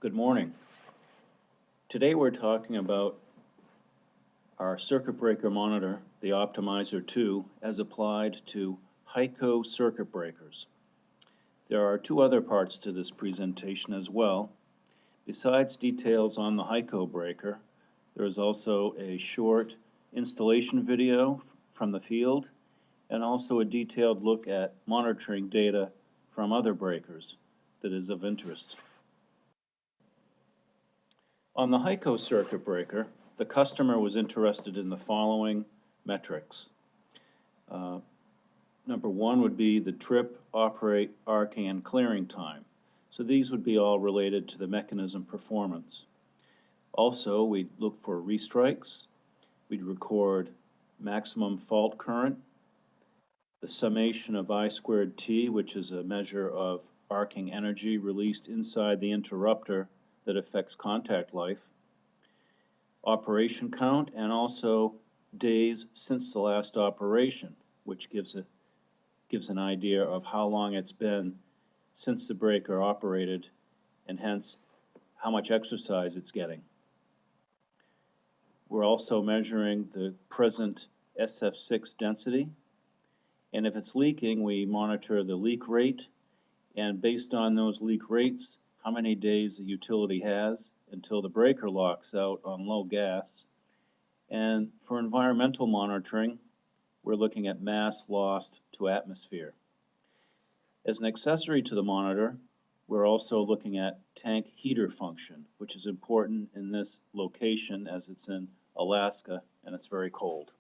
Good morning. Today we're talking about our circuit breaker monitor, the Optimizer 2, as applied to Hyosung circuit breakers. There are two other parts to this presentation as well. Besides details on the Hyosung breaker, there is also a short installation video from the field and also a detailed look at monitoring data from other breakers that is of interest. On the Hyosung circuit breaker, the customer was interested in the following metrics. Number one would be the trip, operate, arcing, and clearing time. So these would be all related to the mechanism performance. Also, we'd look for restrikes. We'd record maximum fault current, the summation of I squared T, which is a measure of arcing energy released inside the interrupter that affects contact life, operation count, and also days since the last operation, which gives an idea of how long it's been since the breaker operated and hence how much exercise it's getting. We're also measuring the present SF6 density, and if it's leaking, we monitor the leak rate, and based on those leak rates, how many days the utility has until the breaker locks out on low gas. And for environmental monitoring, we're looking at mass lost to atmosphere. As an accessory to the monitor, we're also looking at tank heater function, which is important in this location as it's in Alaska and it's very cold.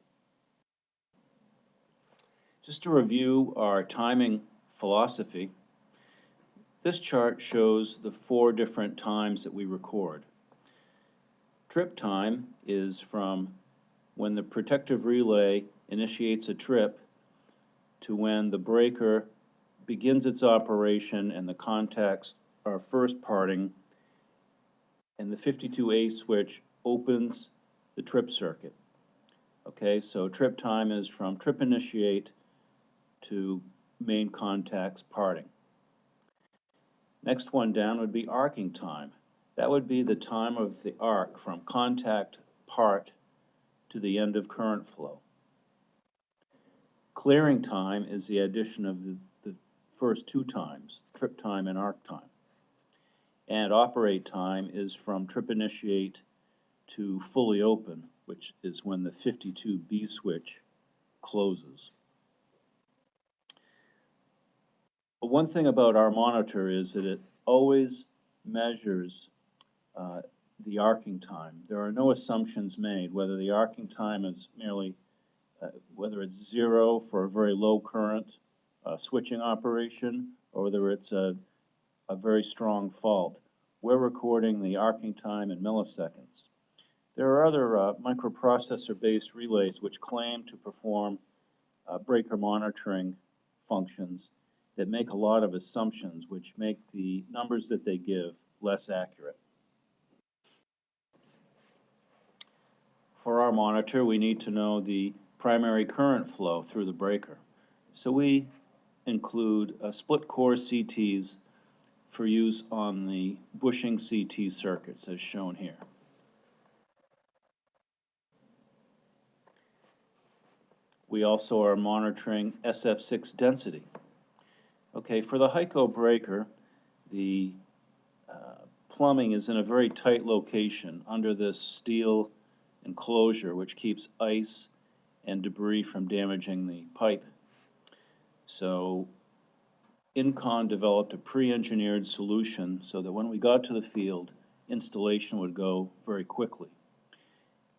Just to review our timing philosophy, this chart shows the 4 different times that we record. Trip time is from when the protective relay initiates a trip to when the breaker begins its operation and the contacts are first parting and the 52A switch opens the trip circuit. Okay, so trip time is from trip initiate to main contacts parting. Next one down would be arcing time. That would be the time of the arc from contact part to the end of current flow. Clearing time is the addition of the first 2 times, trip time and arc time. And operate time is from trip initiate to fully open, which is when the 52B switch closes. But one thing about our monitor is that it always measures the arcing time. There are no assumptions made, whether the arcing time is merely, whether it's 0 for a very low current switching operation, or whether it's a very strong fault. We're recording the arcing time in milliseconds. There are other microprocessor-based relays which claim to perform breaker monitoring functions that make a lot of assumptions which make the numbers that they give less accurate. For our monitor, we need to know the primary current flow through the breaker. So we include split core CTs for use on the bushing CT circuits as shown here. We also are monitoring SF6 density. Okay, for the Hyosung breaker, the plumbing is in a very tight location under this steel enclosure which keeps ice and debris from damaging the pipe. So Incon developed a pre-engineered solution so that when we got to the field, installation would go very quickly.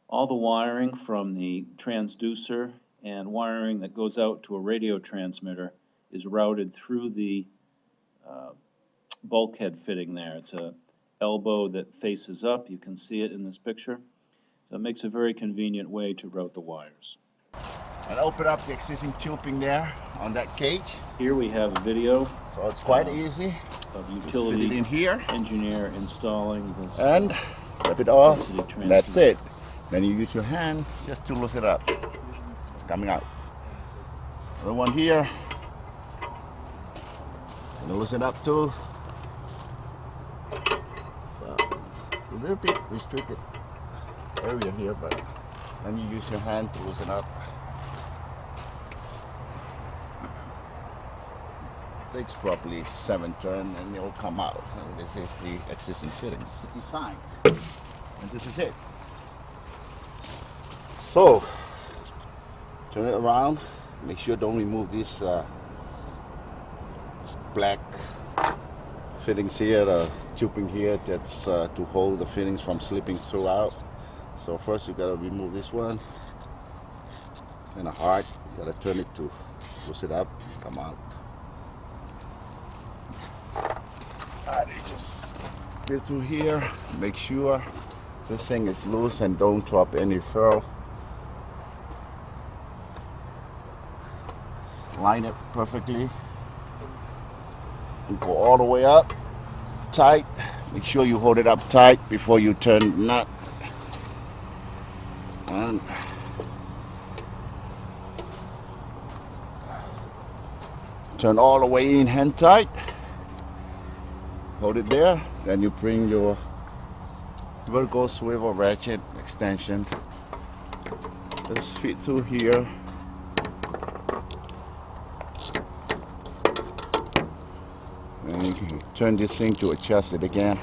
All the wiring from the transducer and wiring that goes out to a radio transmitter is routed through the bulkhead fitting there. It's a elbow that faces up. You can see it in this picture. So it makes a very convenient way to route the wires. And open up the existing tubing there on that cage. Here we have a video. So it's quite easy. Of utility fit it in here. Engineer installing this. And rip it off. That's it. Then you use your hand just to loosen it up. It's coming out. Other one here. And loosen it up too. So a little bit restricted area here, but then you use your hand to loosen up. Takes probably 7 turns and it'll come out. And this is the existing fittings design, and this is it. So turn it around. Make sure don't remove this black fittings here, the tubing here, that's to hold the fittings from slipping throughout. So first you gotta remove this one, and hard. You gotta turn it to push it up, come out. Just get through here. Make sure this thing is loose and don't drop any furl. Line it perfectly and go all the way up tight. Make sure you hold it up tight before you turn the nut, and turn all the way in hand tight. Hold it there, then you bring your vertical swivel ratchet extension. Just fit through here. And you can turn this thing to adjust it again.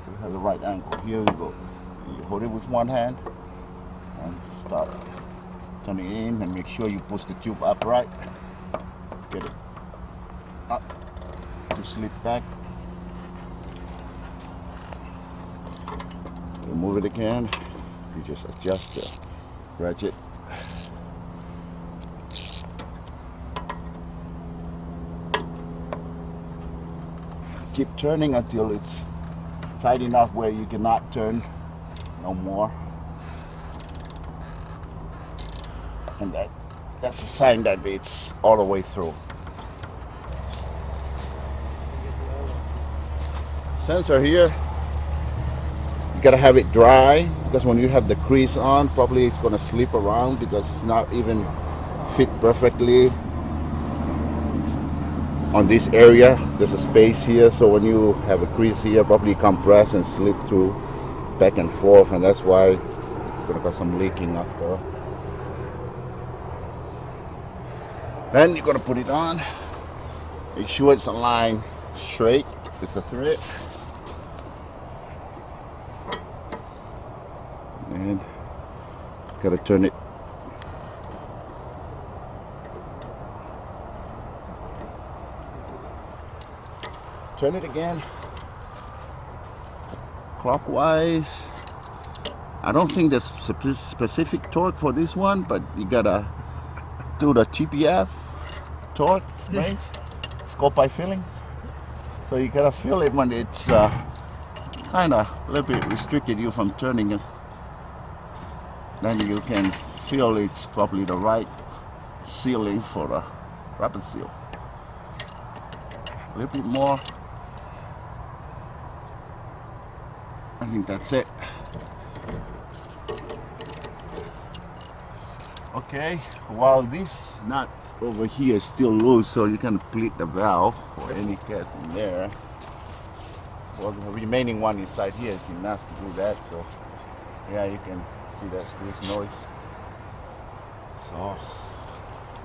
You have the right angle. Here we go. You hold it with one hand and start turning it in, and make sure you push the tube upright. Get it up to slip back. Remove it again. You just adjust the ratchet. Keep turning until it's tight enough where you cannot turn no more. And that's a sign that it's all the way through. Sensor here, you gotta have it dry, because when you have the crease on, probably it's gonna slip around because it's not even fit perfectly on this area. There's a space here, so when you have a crease here, probably compress and slip through back and forth, and that's why it's gonna cause some leaking after. Then you're gonna put it on. Make sure it's aligned straight with the thread. And gotta turn it. Turn it again. Clockwise. I don't think there's specific torque for this one, but you gotta do the TPF torque range, scope by feeling. So you gotta feel it when it's kind of a little bit restricted you from turning it. Then you can feel it's probably the right sealing for the rapid seal. A little bit more. I think that's it. Okay, while this nut over here is still loose, so you can pleat the valve or any gas in there. Well, the remaining one inside here is enough to do that, so yeah, you can see that squeeze noise. So,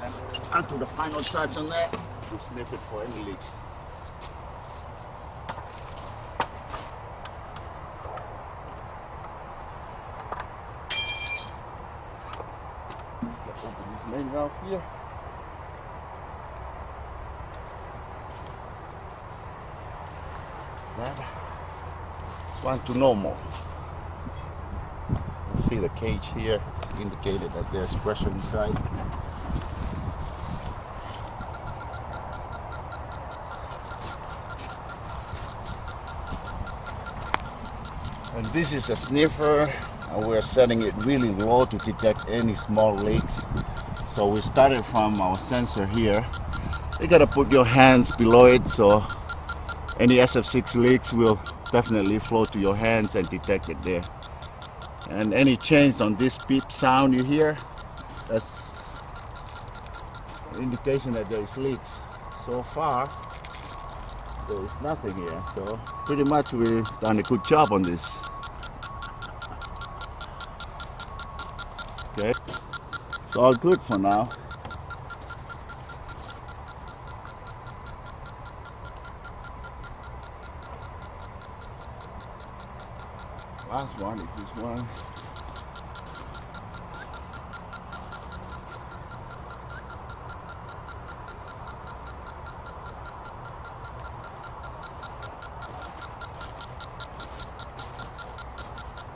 and onto the final touch on that, to sniff it for any leaks. Open this main valve here. It's 1 to normal. You see the cage here indicated that there's pressure inside. And this is a sniffer, and we're setting it really low to detect any small leaks. So we started from our sensor here. You gotta put your hands below it, so any SF6 leaks will definitely flow to your hands and detect it there. And any change on this beep sound you hear, that's indication that there is leaks. So far, there is nothing here. So pretty much we've done a good job on this. Okay, it's all good for now. Last one is this one.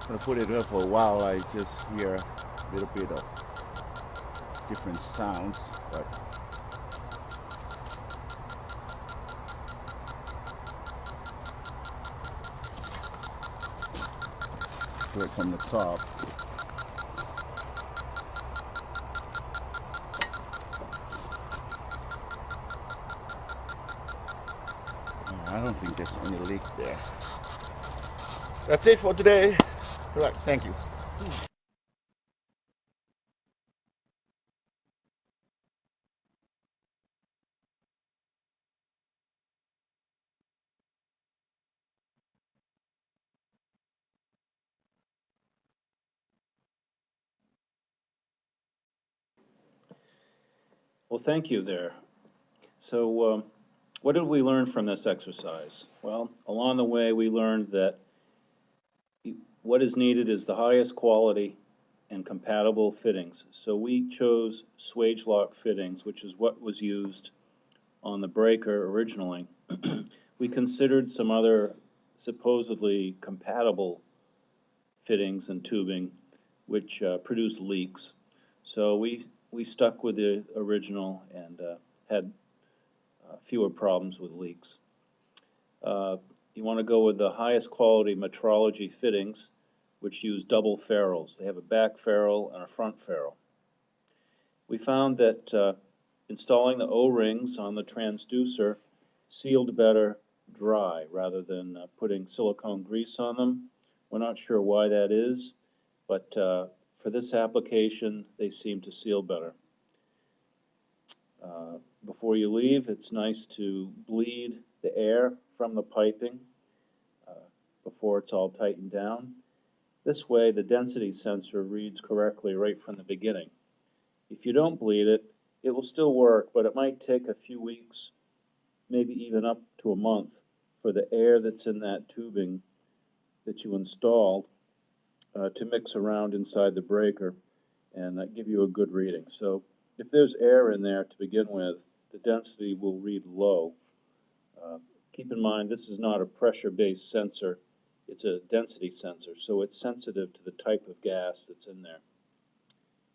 I'm gonna put it up for a while. I just hear a little bit of different sounds, but do it from the top. I don't think there's any leak there. That's it for today. Correct. Thank you. Well, thank you there. So, what did we learn from this exercise? Well, along the way, we learned that what is needed is the highest quality and compatible fittings. So we chose swage lock fittings, which is what was used on the breaker originally. We considered some other supposedly compatible fittings and tubing, which produced leaks. So we stuck with the original and had fewer problems with leaks. You want to go with the highest quality metrology fittings, which use double ferrules. They have a back ferrule and a front ferrule. We found that installing the O-rings on the transducer sealed better dry rather than putting silicone grease on them. We're not sure why that is, but for this application, they seem to seal better. Before you leave, it's nice to bleed the air from the piping before it's all tightened down. This way, the density sensor reads correctly right from the beginning. If you don't bleed it, it will still work, but it might take a few weeks, maybe even up to a month, for the air that's in that tubing that you installed to mix around inside the breaker and give you a good reading. So if there's air in there to begin with, the density will read low. Keep in mind, this is not a pressure-based sensor. It's a density sensor, so it's sensitive to the type of gas that's in there.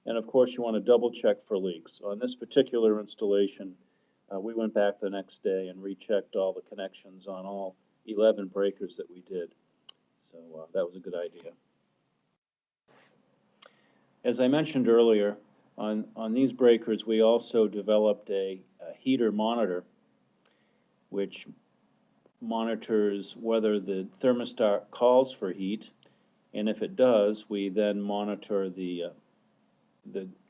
And of course, you want to double check for leaks. On this particular installation, we went back the next day and rechecked all the connections on all 11 breakers that we did. So that was a good idea. As I mentioned earlier, on these breakers, we also developed a heater monitor, which monitors whether the thermostat calls for heat, and if it does, we then monitor the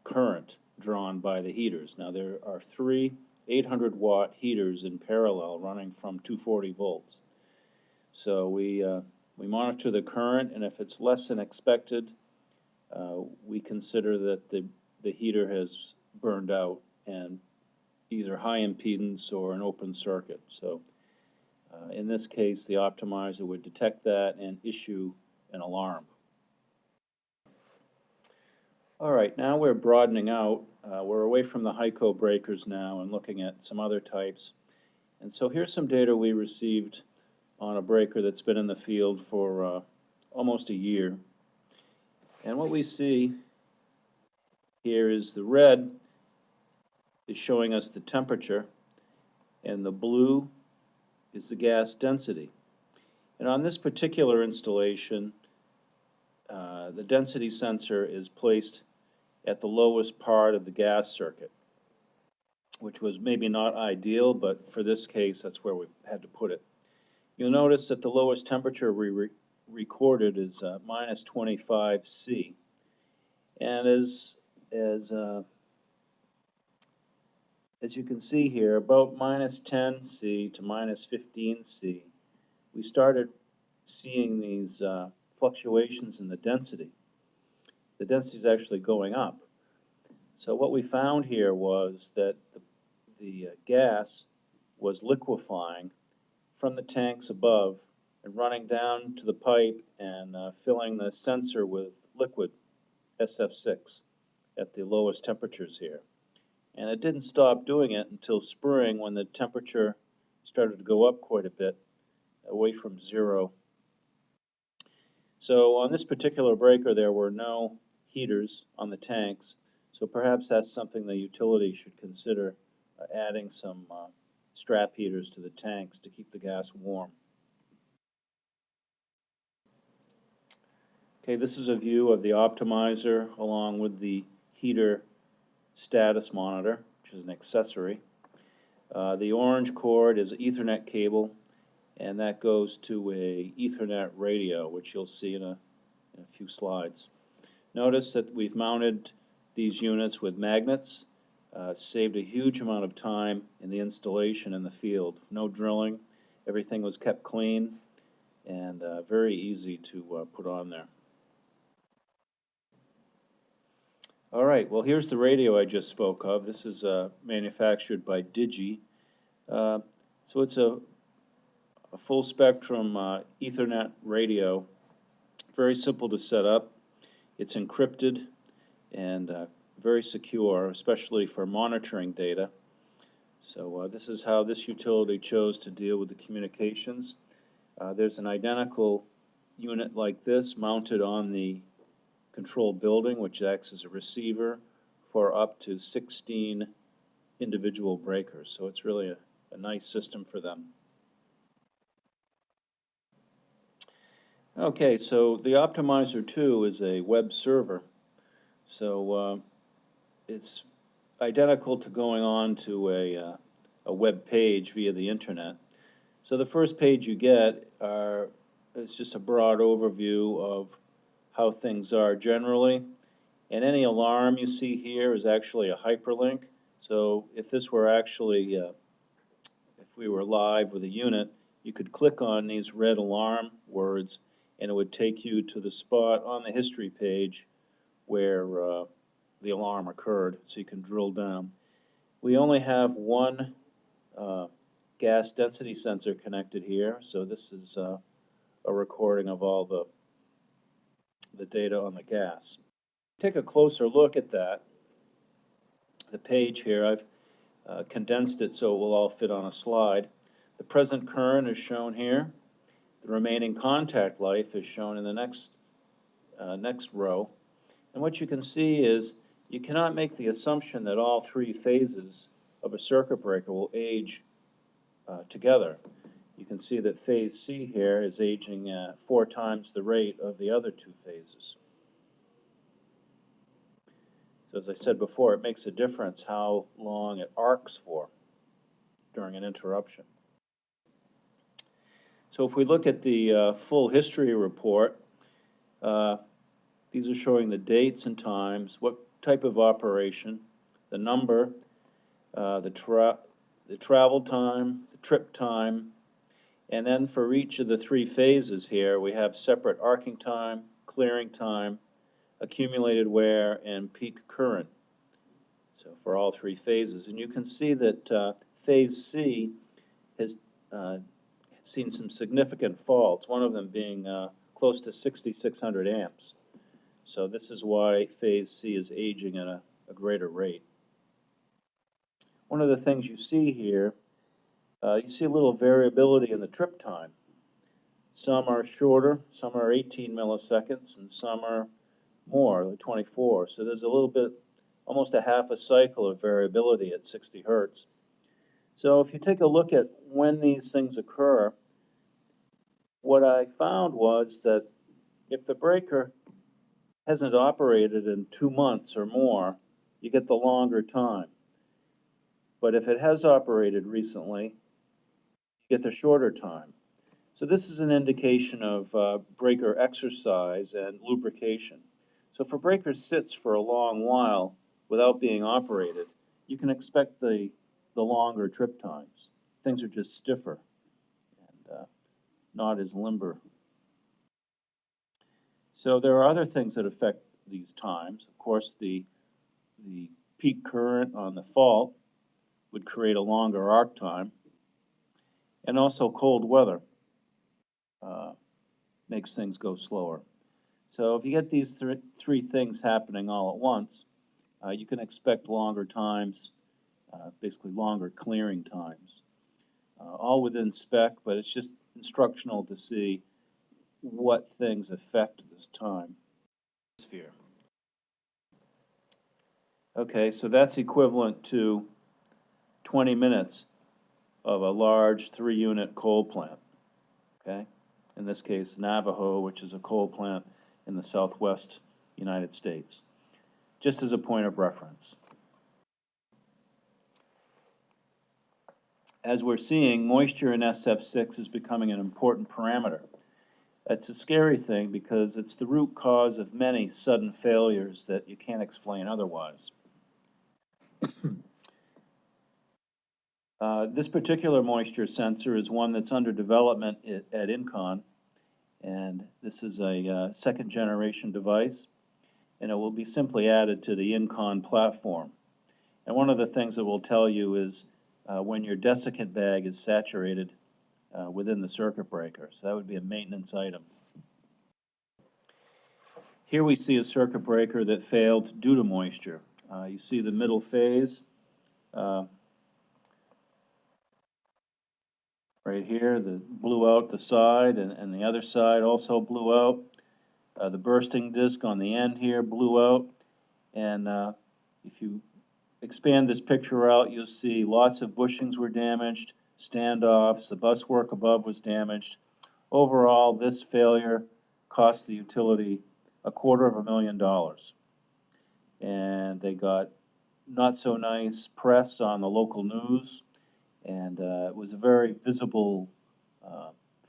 current drawn by the heaters. Now there are 3 800-watt heaters in parallel running from 240 volts. So we monitor the current, and if it's less than expected, we consider that the heater has burned out and either high impedance or an open circuit. So in this case, the optimizer would detect that and issue an alarm. All right, now we're broadening out. We're away from the Hyco breakers now and looking at some other types. And so here's some data we received on a breaker that's been in the field for almost a year. And what we see here is the red is showing us the temperature, and the blue is the gas density. And on this particular installation, the density sensor is placed at the lowest part of the gas circuit, which was maybe not ideal, but for this case, that's where we had to put it. You'll notice that the lowest temperature we recorded is minus 25 C. And as as you can see here, about minus 10C to minus 15C, we started seeing these fluctuations in the density. The density is actually going up. So what we found here was that the gas was liquefying from the tanks above and running down to the pipe and filling the sensor with liquid SF6 at the lowest temperatures here. And it didn't stop doing it until spring, when the temperature started to go up quite a bit, away from zero. So on this particular breaker, there were no heaters on the tanks, so perhaps that's something the utility should consider, adding some strap heaters to the tanks to keep the gas warm. Okay, this is a view of the optimizer along with the heater status monitor, which is an accessory. The orange cord is an Ethernet cable, and that goes to a Ethernet radio, which you'll see in a few slides. Notice that we've mounted these units with magnets, saved a huge amount of time in the installation in the field. No drilling, everything was kept clean, and very easy to put on there. All right, well, here's the radio I just spoke of. This is manufactured by Digi. So it's a full spectrum Ethernet radio. Very simple to set up. It's encrypted and very secure, especially for monitoring data. So this is how this utility chose to deal with the communications. There's an identical unit like this mounted on the control building, which acts as a receiver for up to 16 individual breakers. So it's really a nice system for them. Okay, so the Optimizer 2 is a web server. So it's identical to going on to a web page via the internet. So the first page you get is just a broad overview of how things are generally, and any alarm you see here is actually a hyperlink. So if this were actually, if we were live with a unit, you could click on these red alarm words and it would take you to the spot on the history page where the alarm occurred, so you can drill down. We only have one gas density sensor connected here, so this is a recording of all the data on the gas. Take a closer look at that. The page here, I've condensed it so it will all fit on a slide. The present current is shown here. The remaining contact life is shown in the next row. And what you can see is you cannot make the assumption that all three phases of a circuit breaker will age together. You can see that phase C here is aging at 4 times the rate of the other two phases. So as I said before, it makes a difference how long it arcs for during an interruption. So if we look at the full history report, these are showing the dates and times, what type of operation, the number, the travel time, the trip time, and then for each of the three phases here, we have separate arcing time, clearing time, accumulated wear, and peak current. So for all three phases. And you can see that phase C has seen some significant faults, one of them being close to 6,600 amps. So this is why phase C is aging at a greater rate. One of the things you see here, you see a little variability in the trip time. Some are shorter, some are 18 milliseconds, and some are more, like 24. So there's a little bit, almost a half a cycle of variability at 60 hertz. So if you take a look at when these things occur, what I found was that if the breaker hasn't operated in 2 months or more, you get the longer time. But if it has operated recently, you get the shorter time. So this is an indication of breaker exercise and lubrication. So if a breaker sits for a long while without being operated, you can expect the the longer trip times. Things are just stiffer and not as limber. So there are other things that affect these times. Of course, the peak current on the fault would create a longer arc time, and also cold weather makes things go slower. So if you get these three things happening all at once, you can expect longer times, basically longer clearing times, all within spec, but it's just instructional to see what things affect this time. Sphere. Okay, so that's equivalent to 20 minutes of a large 3-unit coal plant, okay? In this case, Navajo, which is a coal plant in the southwest United States, just as a point of reference. As we're seeing, moisture in SF6 is becoming an important parameter. It's a scary thing because it's the root cause of many sudden failures that you can't explain otherwise. This particular moisture sensor is one that's under development at Incon, and this is a second generation device, and it will be simply added to the Incon platform. And one of the things it will tell you is when your desiccant bag is saturated within the circuit breaker. So that would be a maintenance item. Here we see a circuit breaker that failed due to moisture. You see the middle phase right here, that blew out the side, and the other side also blew out. The bursting disc on the end here blew out, and if you expand this picture out, you'll see lots of bushings were damaged, standoffs, the buswork above was damaged. Overall, this failure cost the utility $250,000, and they got not so nice press on the local news, and it was a very visible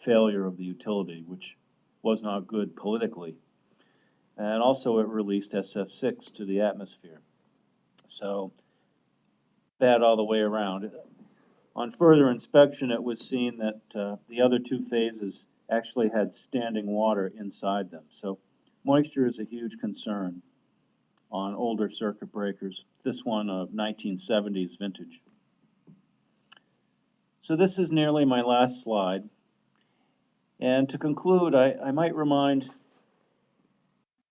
failure of the utility, which was not good politically. And also it released SF6 to the atmosphere. So bad all the way around. On further inspection, it was seen that the other two phases actually had standing water inside them. So moisture is a huge concern on older circuit breakers, this one of 1970s vintage. So this is nearly my last slide. And to conclude, I might remind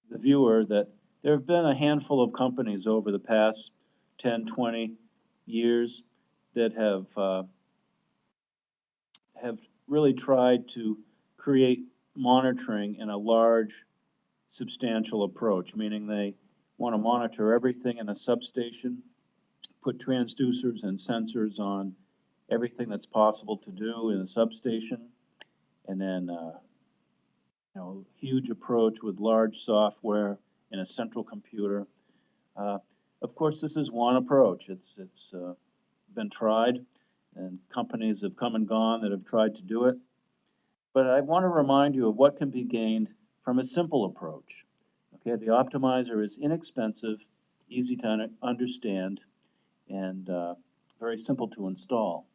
the viewer that there have been a handful of companies over the past 10, 20 years that have really tried to create monitoring in a large, substantial approach, meaning they want to monitor everything in a substation, put transducers and sensors on everything that's possible to do in a substation, and then huge approach with large software in a central computer. Of course, this is one approach. It's been tried, and companies have come and gone that have tried to do it. But I want to remind you of what can be gained from a simple approach. Okay, the optimizer is inexpensive, easy to understand, and very simple to install.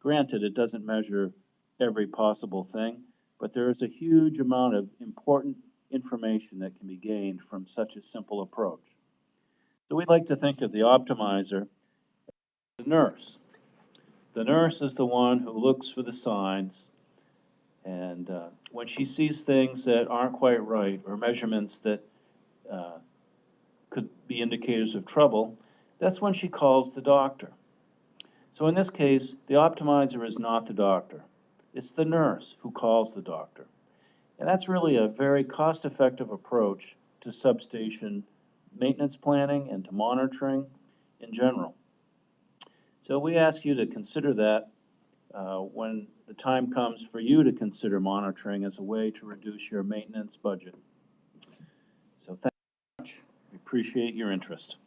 Granted, it doesn't measure every possible thing, but there is a huge amount of important information that can be gained from such a simple approach. So we'd like to think of the optimizer as the nurse. The nurse is the one who looks for the signs, and when she sees things that aren't quite right or measurements that could be indicators of trouble, that's when she calls the doctor. So in this case, the optimizer is not the doctor. It's the nurse who calls the doctor. And that's really a very cost-effective approach to substation maintenance planning and to monitoring in general. So we ask you to consider that when the time comes for you to consider monitoring as a way to reduce your maintenance budget. So thank you very much. We appreciate your interest.